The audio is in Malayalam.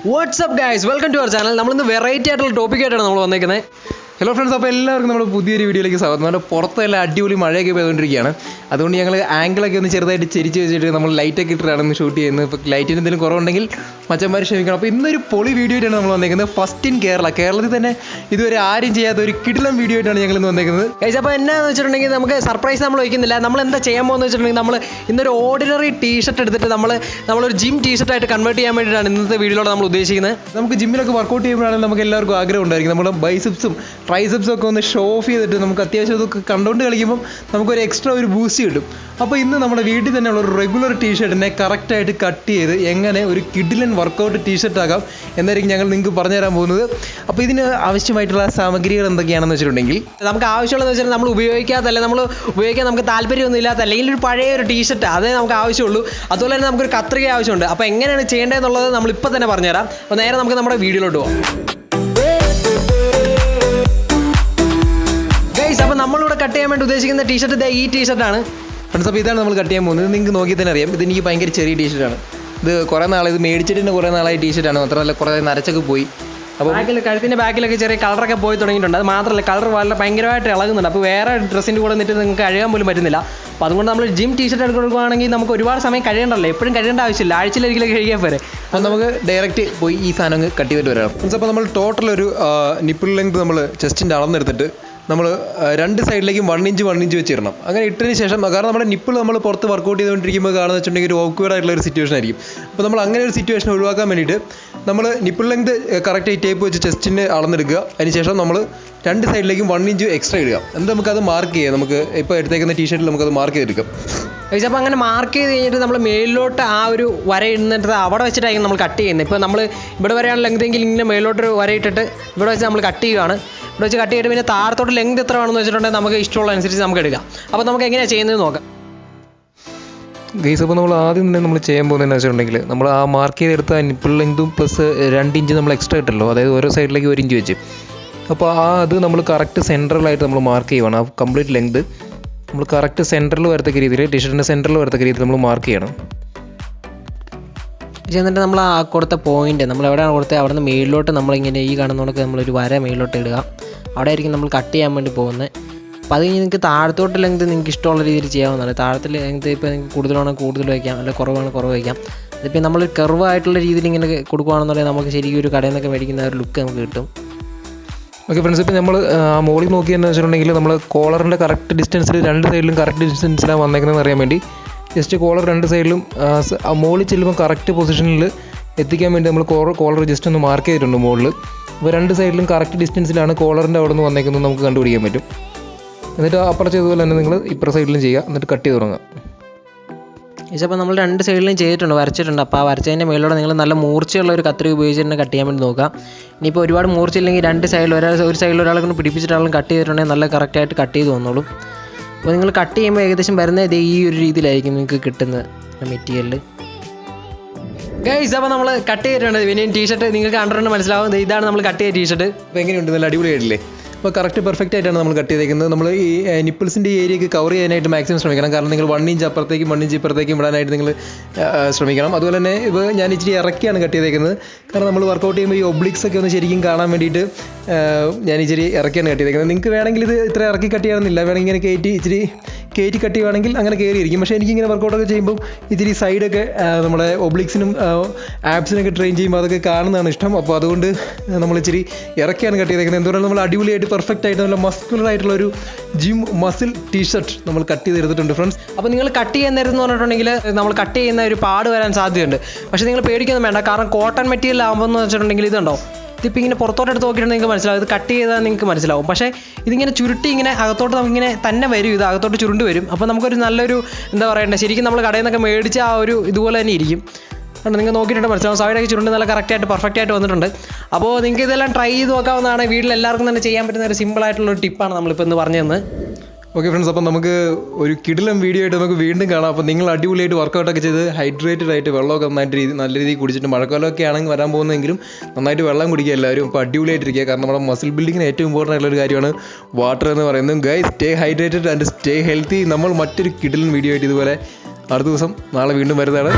WhatsApp guys, welcome to our channel. നമ്മളിന്ന് വെറൈറ്റി ആയിട്ടുള്ള ടോപ്പിക്കായിട്ടാണ് നമ്മൾ വന്നേക്കുന്നത്. ഹലോ ഫ്രണ്ട്സ്, അപ്പോൾ എല്ലാവർക്കും നമ്മുടെ പുതിയൊരു വീഡിയോയിലേക്ക് സ്വാഗതം. നമ്മുടെ പുറത്തെല്ലാം അടിപൊളി മഴയൊക്കെ പെയ്തുകൊണ്ടിരിക്കുകയാണ്. അതുകൊണ്ട് ഞങ്ങൾ ആംഗിളൊക്കെ ഒന്ന് ചെറുതായിട്ട് ചെരിച്ച് വെച്ചിട്ട് നമ്മൾ ലൈറ്റൊക്കെ ഇട്ടിട്ടാണ് ഷൂട്ട് ചെയ്യുന്നത്. ഇപ്പോൾ ലൈറ്റിന് എന്തെങ്കിലും കുറവുണ്ടെങ്കിൽ മച്ചന്മാർ ക്ഷമിക്കണം. അപ്പോൾ ഇന്നൊരു പൊളി വീഡിയോ ആയിട്ടാണ് നമ്മൾ വന്നേക്കുന്നത്. ഫസ്റ്റ് ഇൻ കേരളത്തിൽ തന്നെ ഇതുവരെ ആരും ചെയ്യാത്ത ഒരു കിടിലം വീഡിയോ ആയിട്ടാണ് ഞങ്ങൾ ഇന്ന് വന്നേക്കുന്നത്. ഗൈസ്, അപ്പോൾ എന്നാന്ന് വെച്ചിട്ടുണ്ടെങ്കിൽ നമുക്ക് സർപ്രൈസ് നമ്മൾ വയ്ക്കുന്നില്ല. നമ്മൾ എന്താ ചെയ്യാൻ പോകുന്നത് വെച്ചിട്ടുണ്ടെങ്കിൽ നമ്മൾ ഇന്നൊരു ഓർഡിനറി ടീഷർട്ട് എടുത്തിട്ട് നമ്മളൊരു ജിം ടീഷർട്ടായിട്ട് കൺവേർട്ട് ചെയ്യാൻ വേണ്ടിയിട്ടാണ് ഇന്നത്തെ വീഡിയോയിലൂടെ നമ്മൾ ഉദ്ദേശിക്കുന്നത്. നമുക്ക് ജിമ്മിലൊക്കെ വർക്കൗട്ട് ചെയ്യുമ്പോഴാണെങ്കിൽ നമുക്ക് എല്ലാവർക്കും ആഗ്രഹം ഉണ്ടായിരിക്കും നമ്മുടെ ബൈസെപ്സും ട്രൈസെപ്സും ഒക്കെ ഒന്ന് ഷോ ഓഫ് ചെയ്തിട്ട് നമുക്ക് അത്യാവശ്യം ഇതൊക്കെ കണ്ടുകൊണ്ട് കളിക്കുമ്പോൾ നമുക്കൊരു എക്സ്ട്രാ ഒരു ബൂസ്റ്റ് കിട്ടും. അപ്പോൾ ഇന്ന് നമ്മുടെ വീട്ടിൽ തന്നെയുള്ള ഒരു റെഗുലർ ടീഷർട്ടിനെ കറക്റ്റായിട്ട് കട്ട് ചെയ്ത് എങ്ങനെ ഒരു കിഡിലൻ വർക്കൗട്ട് ടീഷർട്ട് ആകാം എന്നായിരിക്കും ഞങ്ങൾ നിങ്ങൾക്ക് പറഞ്ഞു തരാൻ പോകുന്നത്. അപ്പോൾ ഇതിന് ആവശ്യമായിട്ടുള്ള സാമഗ്രികൾ എന്തൊക്കെയാണെന്ന് വെച്ചിട്ടുണ്ടെങ്കിൽ നമുക്ക് ആവശ്യമുള്ളതെന്ന് വെച്ചാൽ നമ്മൾ ഉപയോഗിക്കാൻ നമുക്ക് താല്പര്യമൊന്നും ഇല്ലാത്ത അല്ലെങ്കിൽ ഒരു പഴയ ഒരു ടീഷർട്ട് അതേ നമുക്ക് ആവശ്യമുള്ളൂ. അതുപോലെ തന്നെ നമുക്കൊരു കത്രിക ആവശ്യമുണ്ട്. അപ്പോൾ എങ്ങനെയാണ് ചെയ്യേണ്ടതെന്നുള്ളത് നമ്മളിപ്പോൾ തന്നെ പറഞ്ഞുതരാം. അപ്പോൾ നേരെ നമുക്ക് നമ്മുടെ വീഡിയോയിലോട്ട് പോകാം. അപ്പോൾ നമ്മളിവിടെ കട്ട് ചെയ്യാൻ വേണ്ടി ഉദ്ദേശിക്കുന്ന ടീഷർട്ട് ഈ ടീഷർട്ടാണ് ഫ്രണ്ട്സ്. അപ്പോൾ ഇതാണ് നമ്മൾ കട്ട് ചെയ്യാൻ പോകുന്നത്. നിങ്ങൾക്ക് നോക്കി തന്നെ അറിയാം, ഇത് എനിക്ക് ഭയങ്കര ചെറിയ ടീഷർട്ടാണ്. ഇത് കുറേ നാളായി, ഇത് മേടിച്ചിട്ട് കുറേ നാളായി ടീഷർട്ടാണ്. മാത്രമല്ല കുറേ നരച്ചൊക്കെ പോയി. അപ്പോൾ കഴുത്തിൻ്റെ ബാക്കിലൊക്കെ ചെറിയ കളറൊക്കെ പോയി തുടങ്ങിയിട്ടുണ്ട്. അത് മാത്രമല്ല കളർ വളരെ ഭയങ്കരമായിട്ട് ഇളകുന്നുണ്ട്. അപ്പോൾ വേറെ ഡ്രസ്സിൻ്റെ കൂടെ നിന്നിട്ട് നിങ്ങൾക്ക് കഴുകാൻ പോലും പറ്റുന്നില്ല. അപ്പോൾ അതുകൊണ്ട് നമ്മൾ ജിം ടീഷർട്ട് എടുക്കുകയാണെങ്കിൽ നമുക്ക് ഒരുപാട് സമയം കഴിയണ്ടല്ലോ, എപ്പോഴും കഴിയേണ്ട ആവശ്യമില്ല, ആഴ്ചയിലൊരിക്കലും കഴിക്കാൻ പോരെ. അപ്പോൾ നമുക്ക് ഡയറക്റ്റ് പോയി ഈ സാധനം കട്ട് ചെയ്തിട്ട് വരാം. ഫ്രണ്ട്സ്, അപ്പോൾ നമ്മൾ ടോട്ടൽ ഒരു നിപ്പിൾ ലെങ്ത് നമ്മൾ ചെസ്റ്റിൻ്റെ അളന്നെടുത്തിട്ട് നമ്മൾ രണ്ട് സൈഡിലേക്കും 1 ഇഞ്ച് വെച്ചിടണം. അങ്ങനെ ഇട്ടതിന് ശേഷം, കാരണം നമ്മുടെ നിപ്പിൾ നമ്മൾ പുറത്ത് വർക്കൗട്ട് ചെയ്തുകൊണ്ടിരിക്കുമ്പോൾ കാണുന്ന വെച്ചിട്ടുണ്ടെങ്കിൽ ഒരു ഓക്വേർഡ് ആയിട്ടുള്ള ഒരു സിറ്റുവേഷൻ ആയിരിക്കും. അപ്പോൾ നമ്മൾ അങ്ങനെ ഒരു സിറ്റുവേഷൻ ഒഴിവാക്കാൻ വേണ്ടിയിട്ട് നമ്മൾ നിപ്പിൾ ലെങ്ത് കറക്റ്റ് ടേപ്പ് വെച്ച് ചെസ്റ്റിന് അളന്നെടുക്കുക. അതിനുശേഷം നമ്മൾ രണ്ട് സൈഡിലേക്കും 1 ഇഞ്ച് എക്സ്ട്രാ ഇടുക. എന്നിട്ട് നമുക്കത് മാർക്ക് ചെയ്യാം. നമുക്ക് ഇപ്പോൾ എടുത്തേക്കുന്ന ടീഷർട്ടിൽ നമുക്കത് മാർക്ക് ചെയ്തെടുക്കാം. അപ്പോൾ അങ്ങനെ മാർക്ക് ചെയ്ത് കഴിഞ്ഞിട്ട് നമ്മൾ മേലിലോട്ട് ആ ഒരു വര ഇടുന്നിട്ട് അവിടെ വെച്ചിട്ടായിരിക്കും നമ്മൾ കട്ട് ചെയ്യുന്നത്. ഇപ്പോൾ നമ്മൾ ഇവിടെ വരെയാണ് ലെങ്ത് എങ്കിൽ ഇങ്ങനെ മേലോട്ടൊരു വര ഇട്ടിട്ട് ഇവിടെ വെച്ച് നമ്മൾ കട്ട് ചെയ്യുകയാണ്. ഇവിടെ വെച്ച് കട്ട് ചെയ്തിട്ട് പിന്നെ താഴത്തോട്ട് ലെങ്ത് എത്ര വേണമെന്ന് വെച്ചിട്ടുണ്ടെങ്കിൽ നമുക്ക് ഇഷ്ടമുള്ള അനുസരിച്ച് നമുക്ക് എടുക്കാം. അപ്പോൾ നമുക്ക് എങ്ങനെയാണ് ചെയ്യുന്നത് നോക്കാം. ഗൈസ്, അപ്പോൾ നമ്മൾ ആദ്യം തന്നെ നമ്മൾ ചെയ്യാൻ പോകുന്നതെന്ന് വെച്ചിട്ടുണ്ടെങ്കിൽ നമ്മൾ ആ മാർക്ക് ചെയ്തെടുത്ത നിപ്പിൾ ലെങ്തും പ്ലസ് 2 ഇഞ്ച് നമ്മൾ എക്സ്ട്രാ ഇട്ടല്ലോ, അതായത് ഓരോ സൈഡിലേക്ക് 1 ഇഞ്ച് വെച്ച്. അപ്പോൾ അത് നമ്മൾ കറക്റ്റ് സെൻട്രലായിട്ട് നമ്മൾ മാർക്ക് ചെയ്യുവാണ്. ആ കംപ്ലീറ്റ് ലെങ്ത് നമ്മൾ കറക്റ്റ് സെൻറ്ററിൽ വരത്തക്ക രീതിയിൽ, ടീഷർട്ടിൻ്റെ സെൻറ്ററിൽ വരത്തക്ക രീതിയിൽ നമ്മൾ മാർക്ക് ചെയ്യണം. എന്നിട്ട് നമ്മൾ ആ കൊടുത്ത പോയിന്റ് നമ്മൾ എവിടെയാണ് കൊടുത്തത് അവിടെ നിന്ന് മേളിലോട്ട് നമ്മളിങ്ങനെ ഈ കാണുന്നതൊക്കെ നമ്മളൊരു വര മേളിലോട്ട് ഇടുക. അവിടെ ആയിരിക്കും നമ്മൾ കട്ട് ചെയ്യാൻ വേണ്ടി പോകുന്നത്. അപ്പോൾ അത് കഴിഞ്ഞ് നിങ്ങൾക്ക് താഴത്തോട്ട് ലെങ്ത് നിങ്ങൾക്ക് ഇഷ്ടമുള്ള രീതിയിൽ ചെയ്യാവുന്നതാണ്. താഴത്തെ ലെങ്ത് ഇപ്പോൾ നിങ്ങൾക്ക് കൂടുതലാണെങ്കിൽ കൂടുതൽ വയ്ക്കാം, അല്ലെങ്കിൽ കുറവാണെങ്കിൽ കുറവ് വയ്ക്കാം. അതിപ്പോൾ നമ്മൾ കർവായിട്ടുള്ള രീതിയിൽ ഇങ്ങനെ കൊടുക്കുകയാണെന്നുണ്ടെങ്കിൽ നമുക്ക് ശരിക്കും ഒരു കടയിൽ നിന്നൊക്കെ മേടിക്കുന്ന ഒരു ലുക്ക് നമുക്ക് കിട്ടും. ഓക്കെ ഫ്രണ്ട്സ്, ഇപ്പോൾ നമ്മൾ മോളിൽ നോക്കിയെന്ന് വെച്ചിട്ടുണ്ടെങ്കിൽ നമ്മൾ കോളറിൻ്റെ കറക്റ്റ് ഡിസ്റ്റൻസിൽ രണ്ട് സൈഡിലും കറക്റ്റ് ഡിസ്റ്റൻസിലാണ് വന്നേക്കുന്നതെന്ന് അറിയാൻ വേണ്ടി ജസ്റ്റ് കോളർ രണ്ട് സൈഡിലും മോളിൽ ചെല്ലുമ്പോൾ കറക്റ്റ് പൊസിഷനിൽ എത്തിക്കാൻ വേണ്ടി നമ്മൾ കോളർ ജസ്റ്റ് ഒന്ന് മാർക്ക് ചെയ്തിട്ടുണ്ട് മുകളിൽ. അപ്പോൾ രണ്ട് സൈഡിലും കറക്റ്റ് ഡിസ്റ്റൻസിലാണ് കോളറിൻ്റെ അവിടെ നിന്ന് വന്നേക്കുന്നത് നമുക്ക് കണ്ടുപിടിക്കാൻ പറ്റും. എന്നിട്ട് അപ്പുറം ചെയ്തതുപോലെ തന്നെ നിങ്ങൾ ഇപ്പുറ സൈഡിലും ചെയ്യുക, എന്നിട്ട് കട്ട് ചെയ്ത് തുടങ്ങുക. അപ്പോൾ നമ്മൾ രണ്ട് സൈഡിലും ചെയ്തിട്ടുണ്ട്, വരച്ചിട്ടുണ്ട്. അപ്പോൾ ആ വരച്ചതിൻ്റെ മേലോടെ നിങ്ങൾ നല്ല മൂർച്ചയുള്ള ഒരു കത്രിക ഉപയോഗിച്ച് തന്നെ കട്ട് ചെയ്യാൻ വേണ്ടി നോക്കുക. ഇനിയിപ്പോൾ ഒരുപാട് മൂർച്ചയില്ലെങ്കിൽ രണ്ട് സൈഡിൽ ഒരു സൈഡിൽ ഒരാളെ കൊണ്ട് പിടിപ്പിച്ചിട്ടാളും കട്ട് ചെയ്തിട്ടുണ്ടെങ്കിൽ നല്ല കറക്റ്റായിട്ട് കട്ട് ചെയ്ത് വന്നോളും. അപ്പോൾ നിങ്ങൾ കട്ട് ചെയ്യുമ്പോൾ ഏകദേശം വരുന്നത് ഈ ഒരു രീതിയിലായിരിക്കും നിങ്ങൾക്ക് കിട്ടുന്നത് മെറ്റീരിയൽ. ഗൈസ്, അപ്പോൾ നമ്മൾ കട്ട് ചെയ്തിട്ടുണ്ട്. പിന്നെ ടീഷർട്ട് നിങ്ങൾക്ക് കണ്ടിട്ടുണ്ട് മനസ്സിലാവും, ഇതാണ് നമ്മൾ കട്ട് ചെയ്ത ടീഷർട്ട്. അപ്പോൾ എങ്ങനെയുണ്ട്? നല്ല അടിപൊളിയായിട്ടില്ലേ? അപ്പോൾ കറക്റ്റ് പെർഫെക്റ്റ് ആയിട്ടാണ് നമ്മൾ കട്ട് ചെയ്തേക്കുന്നത്. നമ്മൾ ഈ നിപ്പിൾസിൻ്റെ ഈ ഏരിയയ്ക്ക് കവർ ചെയ്യാനായിട്ട് മാക്സിമം ശ്രമിക്കണം. കാരണം നിങ്ങൾ 1 ഇഞ്ച് അപ്പുറത്തേക്കും 1 ഇഞ്ച് ഇപ്പുറത്തേക്കും ഇടാനായിട്ട് നിങ്ങൾ ശ്രമിക്കണം. അതുപോലെ തന്നെ ഇപ്പോൾ ഞാൻ ഇച്ചിരി ഇറക്കിയാണ് കട്ട് ചെയ്തേക്കുന്നത്. കാരണം നമ്മൾ വർക്കൗട്ട് ചെയ്യുമ്പോൾ ഈ ഒബ്ലിക്സ് ഒക്കെ ഒന്ന് ശരിക്കും കാണാൻ വേണ്ടിയിട്ട് ഞാൻ ഇച്ചിരി ഇറക്കിയാണ് കട്ട് ചെയ്തേക്കുന്നത്. നിങ്ങൾക്ക് വേണമെങ്കിൽ ഇത് ഇത്ര ഇറക്കി കട്ട് ചെയ്യണമെന്നില്ല, വേണമെങ്കിൽ ഇങ്ങനെ കയറ്റി കട്ട് ചെയ്യുവാണെങ്കിൽ അങ്ങനെ കയറിയിരിക്കും. പക്ഷേ എനിക്കിങ്ങനെ വർക്കൗട്ടൊക്കെ ചെയ്യുമ്പോൾ ഇച്ചിരി സൈഡൊക്കെ നമ്മുടെ ഒബ്ലിക്സിനും ആപ്സിനൊക്കെ ട്രെയിൻ ചെയ്യുമ്പോൾ അതൊക്കെ കാണുന്നതാണ് ഇഷ്ടം. അപ്പോൾ അതുകൊണ്ട് നമ്മൾ ഇച്ചിരി ഇറക്കിയാണ് കട്ട് ചെയ്തേക്കുന്നത്. എന്തുകൊണ്ടാണ് നമ്മൾ അടിപൊളിയായിട്ട് പെർഫെക്റ്റ് ആയിട്ട് നല്ല മസ്കുലർ ആയിട്ടുള്ള ഒരു ജിം മസിൽ ടീഷർട്ട് നമ്മൾ കട്ട് ചെയ്തെടുത്തിട്ടുണ്ട് ഫ്രണ്ട്സ്. അപ്പോൾ നിങ്ങൾ കട്ട് ചെയ്യുന്ന നേരത്തെന്ന് പറഞ്ഞിട്ടുണ്ടെങ്കിൽ നമ്മൾ കട്ട് ചെയ്യുന്ന ഒരു പാട് വരാൻ സാധ്യതയുണ്ട്. പക്ഷേ നിങ്ങൾ പേടിക്കൊന്നും വേണ്ട. കാരണം കോട്ടൺ മെറ്റീരിയൽ ആകുമ്പോൾ എന്ന് വെച്ചിട്ടുണ്ടെങ്കിൽ ഇതുണ്ടോ, ഇതിപ്പോൾ ഇങ്ങനെ പുറത്തോട്ട് എടുത്ത് നോക്കിയിട്ട് നിങ്ങൾക്ക് മനസ്സിലാവും, ഇത് കട്ട് ചെയ്താൽ നിങ്ങൾക്ക് മനസ്സിലാവും. പക്ഷേ ഇതിങ്ങനെ ചുരുട്ടി ഇങ്ങനെ അകത്തോട്ട് നമുക്കിങ്ങനെ തന്നെ വരും, ഇത് അകത്തോട്ട് ചുരുണ്ട് വരും. അപ്പോൾ നമുക്കൊരു നല്ലൊരു എന്താ പറയണ്ടേ, ശരിക്കും നമ്മൾ കടയിൽ നിന്നൊക്കെ മേടിച്ച ആ ഒരു ഇതുപോലെ തന്നെ ഇരിക്കും. കാരണം നിങ്ങൾ നോക്കിയിട്ട് മനസ്സിലാവും, സൈഡൊക്കെ ചുരുണ്ട് നല്ല കറക്റ്റായിട്ട് പെർഫെക്റ്റ് ആയിട്ട് വന്നിട്ടുണ്ട്. അപ്പോൾ നിങ്ങൾക്ക് ഇതെല്ലാം ട്രൈ ചെയ്ത് നോക്കാവുന്നതാണ്. വീട്ടിൽ എല്ലാവർക്കും തന്നെ ചെയ്യാൻ പറ്റുന്ന ഒരു സിമ്പിളായിട്ടുള്ള ഒരു ടിപ്പാണ് നമ്മളിപ്പോൾ ഇന്ന് പറഞ്ഞു തന്നത്. ഓക്കെ ഫ്രണ്ട്സ്, അപ്പോൾ നമുക്ക് ഒരു കിടിലം വീഡിയോ ആയിട്ട് നമുക്ക് വീണ്ടും കാണാം. അപ്പോൾ നിങ്ങൾ അടിപൊളിയായിട്ട് വർക്കൗട്ടൊക്കെ ചെയ്ത് ഹൈഡ്രേറ്റഡ് ആയിട്ട് വെള്ളമൊക്കെ നല്ല രീതിയിൽ കുടിച്ചിട്ട്, മഴക്കാലമൊക്കെ ആണെങ്കിൽ വരാൻ പോകുന്നതെങ്കിലും നന്നായിട്ട് വെള്ളം കുടിക്കുക എല്ലാവരും. അപ്പോൾ അടിപൊളിയായിട്ടിരിക്കുക. കാരണം നമ്മുടെ മസിൽ ബിൽഡിങ്ങിന് ഏറ്റവും ഇമ്പോർട്ടൻ്റ് ആയിട്ടുള്ള ഒരു കാര്യമാണ് വാട്ടർ എന്ന് പറയുന്നത്. Guys, stay hydrated and stay healthy. നമ്മൾ മറ്റൊരു കിടിലൻ വീഡിയോ ആയിട്ട് ഇതുപോലെ അടുത്ത ദിവസം നാളെ വീണ്ടും വരുന്നതാണ്.